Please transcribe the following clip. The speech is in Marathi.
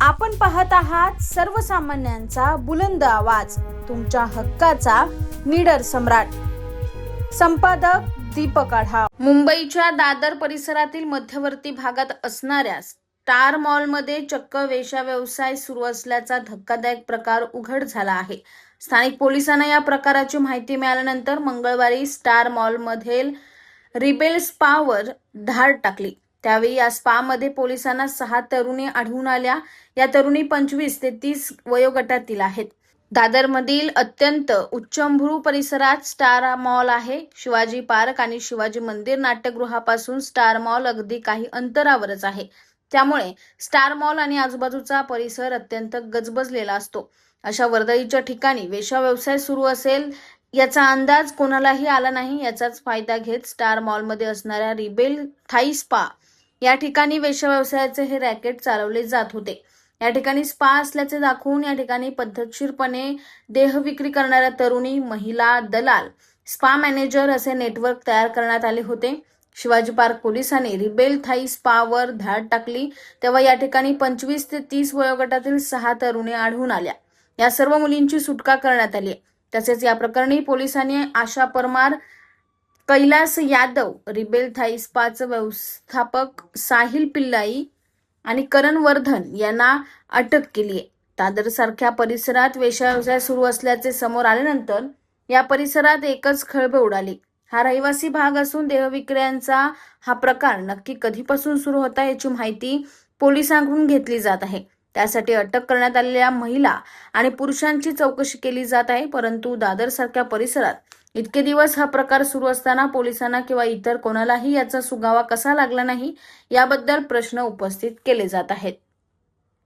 आपण पाहत आहात सर्वसामान्यांचा बुलंद आवाज, तुमच्या हक्काचा निडर सम्राट. संपादक दीपक आढाव. मुंबईच्या दादर परिसरातील मध्यवर्ती भागात असणाऱ्या स्टार मॉलमध्ये चक्क वेश्या व्यवसाय सुरू असल्याचा धक्कादायक प्रकार उघड झाला आहे. स्थानिक पोलिसांना या प्रकाराची माहिती मिळाल्यानंतर मंगळवारी स्टार मॉलमधील रिबेल स्पावर धाड टाकली. त्यावेळी या स्पामध्ये पोलिसांना 6 तरुणी आढळून आल्या. या तरुणी 25 ते 30 वयोगटातील आहेत. दादरमधील अत्यंत उच्चभ्रू परिसरात स्टार मॉल आहे. शिवाजी पार्क आणि शिवाजी मंदिर नाट्यगृहापासून स्टार मॉल अगदी काही अंतरावरच आहे. त्यामुळे स्टार मॉल आणि आजूबाजूचा परिसर अत्यंत गजबजलेला असतो. अशा वर्दळीच्या ठिकाणी वेश्या व्यवसाय सुरू असेल याचा अंदाज कोणालाही आला नाही. याचाच फायदा घेत स्टार मॉलमध्ये असणाऱ्या रिबेल थाई स्पा या ठिकाणी वेश्या व्यवसायाचे हे रॅकेट चालवले जात होते. या ठिकाणी स्पा असल्याचे दाखवून या ठिकाणी पद्धतशीरपणे देहविक्री करणाऱ्या तरुणी, महिला, दलाल, स्पा मॅनेजर असे नेटवर्क तयार करण्यात आले होते. शिवाजी पार्क पोलिसांनी रिबेल थाई स्पावर धाड टाकली तेव्हा या ठिकाणी 25 ते 30 वयोगटातील 6 तरुणी आढळून आल्या. या सर्व मुलींची सुटका करण्यात आली. तसेच या प्रकरणी पोलिसांनी आशा परमार, कैलास यादव, रिबेल थाई स्पाचे व्यवस्थापक साहिल पिल्लाई आणि करण वर्धन यांना अटक केली आहे. दादर सारख्या परिसरात वेश्या व्यवसाय सुरू असल्याचे समोर आल्यानंतर या परिसरात एकच खळबळ उडाली. हा रहिवासी भाग असून देहविक्र्यांचा हा प्रकार नक्की कधीपासून सुरू होता याची माहिती पोलिसांकडून घेतली जात आहे. त्यासाठी अटक करण्यात आलेल्या महिला आणि पुरुषांची चौकशी केली जात आहे. परंतु दादर सारख्या परिसरात इतके दिवस हा प्रकार सुरू असताना पोलिसांना किंवा इतर कोणालाही याचा सुगावा कसा लागला नाही याबद्दल प्रश्न उपस्थित केले जात आहेत.